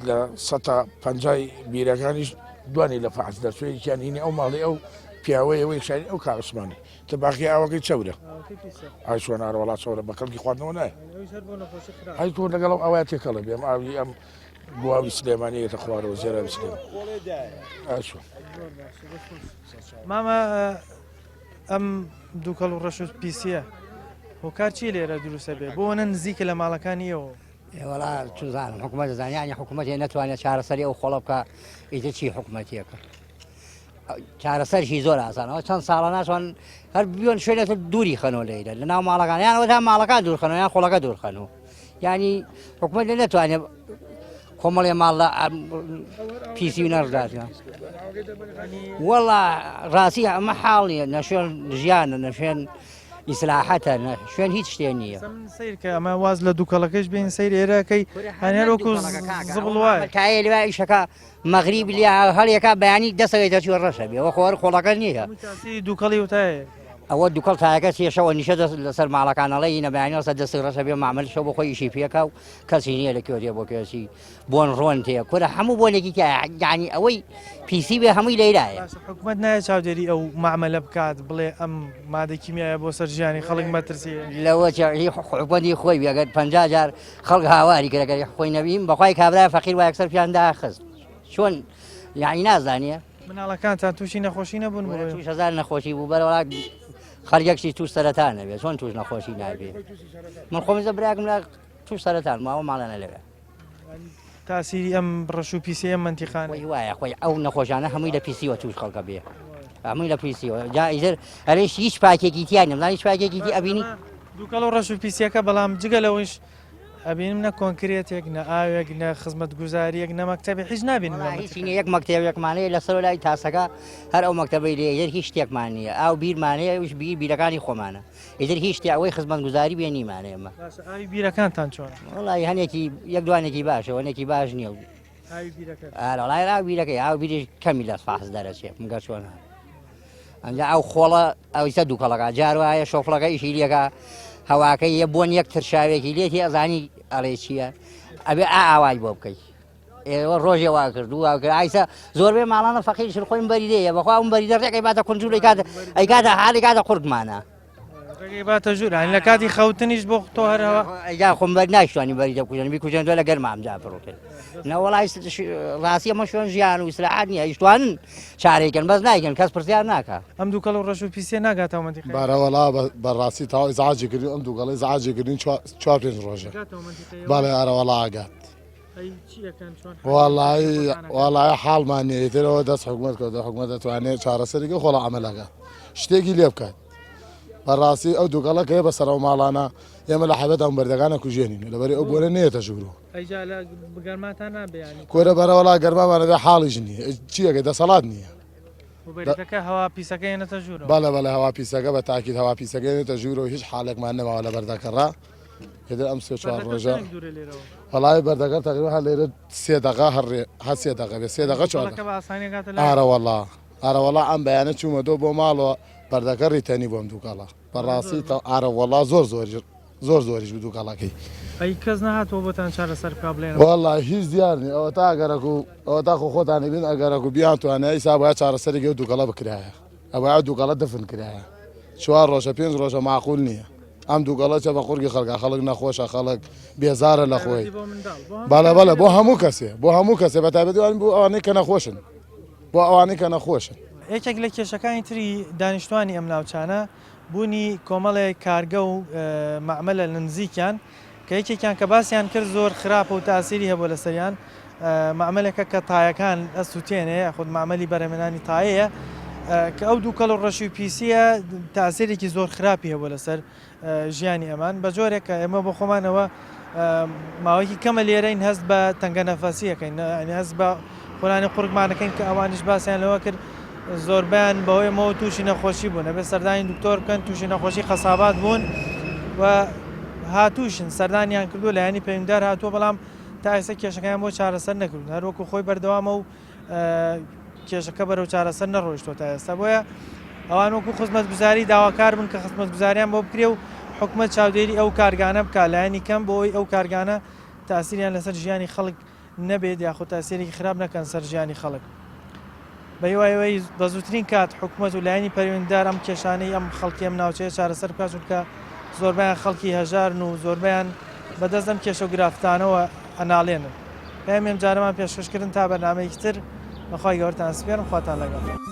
لە 150 بیرەکانیش دوانی لە فعز دەرچوێکیان هینی ئەو ماڵی ئەو پیاوەیەوەی شاری ئەو کاغسمانی تە باقی ئاوەکەی چەورە ئای چۆنارە وڵات چۆرە بە کەڵکی خواردنەوە نایە ئای تۆ لەگەڵ ئەوە تێکەڵە بێم ئاوی ئەم گواوی سلێمانیەتە خوارەوە زێرە بسلێم مامە ئەم دووکەڵ و ڕەش و پیسە هۆکار چی لێرە دروستە بێ بۆ نە نزیکە لە ماڵەکانیەوە وڵا چزانم حکوومەت زانیانی حکوومەتی ناتوانێت چارەسەری ئەو خۆڵە بکە ئیتر چی حکوومەتیەکە چارەسەرشی زۆر ئاسانەوە چەند ساڵە ناتوان هەر بیۆن شوێنێت دووری خەنەوە لێرە لە ناو ماڵەکان یانەوە تا ماڵەکان دوورخەنەوە یان خۆڵەکە دوورخەنەوە ینی حکوومەت لێ ناتوانێت کۆمەڵێ ماڵ لە پیسی و نەڕداتە وەڵا ڕاستی ئەمە حاڵ نیە نە شوێن ژیانە نە شوێن ئیسلاحەتە شوێن هیچ شتێن نییە سیر کە ئەمە واز لە دووکەڵەکەش بین سیر ئێرەکەی هەنێرۆکو زبڵ وایە تایە لێ ئیشەکە مەغریب لێ هەڵیەکە بەیانی دەسەوێتە چوە ڕەشە بێ ئەوە خۆر خۆڵەکە نییە دووکەڵی وتایە ئەوە دووکەڵ تایەکە چێشەوە نیشە لەسەر ماڵەکانەڵی نەبیانیەوە دەست ڕەشە بێ مامەلشە بۆ خۆی ئیشی پێکە و کەسی نییە لە کێوە بۆ کێسی بۆن ڕۆن تەیە کورە هەموو بۆنێکی یعنی ئەوەی پیسی بێ هەمووی لەیرایە حکوومەت نایە چاودێری ئەو معاملە بکات بڵێ ئەم مادەکیمیایە بۆ سەر ژیانی خەڵک مەترسی لەوە حکوومەتی خۆی بێگەر 50 جار خەڵک هاواری کردەگەری خۆی نەبیم بەخوای کابرای فەقیر وای یەکسەر پیان داخست چۆن یعنی نازانیە مناڵەکانتان تووشی نەخۆشی نەبوون توش هەزار نەخۆشی بوو بەرەوەڵات خەریەکشی توش سەرەتان نەبێت چۆن توش نەخۆشی نابێت من خۆم براکم لە توش سەرەتان ماوە ماڵەنە لەوێ تاسیری ئەم ڕەش و پیسی ئەم منتیقان وایە خۆی ئەو نەخۆشانە هەمووی لە پیسیوە توش خەڵکە بێ هەمووی لە پیسیوە جا ئیزر هەرێش هیچ پاکێکی تیان نم هیچ پاکێکی تی ئەبینی دووکەڵ و ڕەش و پیسیەکە بەڵام جگە لەوەش ئەبینم نە کۆنکرێتێک نە ئاوێک نە خزمەت گوزاریەک نە مەکتەبی هیچ نابین یەک مەکتێبێکمانەیە لەسەر لای تاسەکە هەر ئەو مەکتەبەی لێ یەر هیچ شتێکمان نییە ئاو بیرمانەیە وش بیرەکانی خۆمانە ئیتر هیچ شتێ ئەوەی خزمەت گوزاری بێ نیمانەیەمە ئاوی بیرەکانتان چۆن وڵی هەنێکی یەک دوانێکی باشە وەنێکی باش نییە وڵای ئاو بیرەکەی ئاو بیری کەمی لە فاحز دەرەچێت مگە چۆن ئەنجا ئەو خۆڵە ئەویسە دووکەڵەکە جار وایە شۆفڵەکە ئیشی لێکە هەواکەی یە بۆن یەک ترشاوێکی لێتی ئەزانی ئەڵێ چییە ئەبێ ئاوای بۆ بکەیت ئێوە ڕۆژێ وا کردو واکرد ئایسە زۆربەی ماڵانە فەقیرشن خۆی بەری دەیە بەخوا ئەم بەری دەڕێکی باتە کونجوڵی کاتە ئەیکاتە حالی کاتە قورتمانە باتە ژووران لە کاتی خەوتنیش بۆ تۆ هەرەوە ئەجا خۆم بەر ناشتوانی بەری دەکوژن بیکوژن دوێ لە گەرمامجا پڕۆکرد نەوەڵای ڕاستی ئەمە شوێن ژیان و ئیسلاحات نییە هیچتوانن چارێکن بەس نایکەن کەس پرسیار ناکە ئەم دووکەڵ و ڕەش و پیسێ ناگاتەوە منتیقە بارەوەڵا بەڕاستی تاوە ئیزعاجێکردی ئەم دووگەڵی ئیزعاجێکردین 4-5 ڕۆژە باڵێ ئارەوەڵا ئاگات وڵای حاڵمان نیەتەوە دەست حکوومەت کەوتە حکوومەت دەتوانێت چارەسەریکە خۆڵە ئەمەلەکە شتێکی لێ بکات بەڕاستی ئەو دووگەڵەکەی بەسەرەوە ماڵانە ئێمە لە حەبەت ئەم بەردەکانە کوژێنین لەبەری ئەو بۆرە نێتە ژوورۆ کۆرە بەرەوەڵا گەرمامانەبێ حاڵیش نییە چیەکە دەسەڵات نییە هەوا پیسەکە نێتە ژوورە بەڵێ بەڵێ هەوا پیسەکە بە تاکیید هەوا پیسەکە نێتە ژوورۆ هیچ حالێکمان نەماوە لە بەردەکەڕا هێدر ئەم 3-4 ڕۆژە وەڵای بەردەکە تقریبا هەر لێرە 3 دقە هەڕێ هە 3 دقە بێ 3 دقە 4 ئارەوەڵا ئەم بەیانە چوومە دۆ بۆ ماڵەوە بەردەکە ڕیتەنی بۆم دووکەڵە بەڕاستی ئارەوەڵا زۆر زۆر زۆریش بدوو کەڵەکەی ئەی کەس نهاتەوە بۆتان چارەسەر بکا بڵێن والله هیچ دیارنی ئەوە تا ئەگەرەک و ئەوە تا خۆتانی بین ئەگەرەک و بیان توانایی ئیسا باید چارەسەرێکی و دووکەڵە بکرایە ئەوە دووکەڵە دەفن کرایە 4 ڕۆژە 5 ڕۆژە معقول نییە ئەم دووگەڵە چە بە قورگی خەڵکە خەڵک نەخۆشە خەڵک بێزارە لە خۆی باە بەڵە بۆ هەموو کەسێ بە تایبەتیوان بوو ئەوانەی کە نەخۆشن بۆ ئەوانەی کە نەخۆشن یەکێک لە کێشەکانی تری دانیشتوانی ئەم ناوچانە بوونی کۆمەڵێک کارگە و معمەلە لە نزیکیان کە یەکێکیان کە باسییان کرد زۆر خراپە و تاسیری هەبوو لە سەریان معمەلێکە کە تایەکان ئەسووتێنێ خود معمەلی بەرەمێنانی تایەیە کە ئەو دووکەڵ و ڕەشی و پیسیە تاسیرێکی زۆر خراپی هەبوو لەسەر ژیانی ئەمان بە جۆرێکە ئێمە بۆ خۆمانەوە ماوەیەکی کەمە لێرەین هەست بە تەنگە نەفەسیەکەین هەست بە خۆلانی قورگمانەکەین کە ئەوانش باسییان لەوە کرد زۆربیان بەهۆیەوە تووشی نەخۆشی بوون ئەبێ سەردانی دکتۆر بکەن تووشی نەخۆشی خەسابات بوون و هاتووشن سەردانیان کردو لایانی پەیوەنددار هاتووە بەڵام تا ئێستا کێشەکەیان بۆ چارەسەر نەکردن هەروەکو خۆی بەردەوامە و کێشەکە بەرەو چارەسەر نەڕۆیشتۆ تا ئێستا بۆیە ئەوان وەکو خزمەتگوزاری داواکار بن کە خزمەتگوزاریان بۆ بکرێ و حکومەت چاودێری ئەو کارگانە بکە لایانی کەم بۆی ئەو کارگانە تاسیریان لەسەر ژیانی خەڵک نەبێت یاخۆ تاسیرێکی خراپ نەکەن سەر ژیانی خەڵک بەیوایەوەی بە زووترین کات حکومەت و لایانی پەروەردەدار ئەم کێشانەی ئەم خەڵکی ئەم ناوچەیە چارەسەر بکات چونکە زۆربیان خەڵکی هەژارن و زۆربیان بەدەست ئەم کێشە و گرافتانەوە ئەناڵێنن پێم جارەمان پێشکەشکردن تا بەرنامەیەکی تر بەخوای گەورەتان سپێرم خواتان لەگەڵ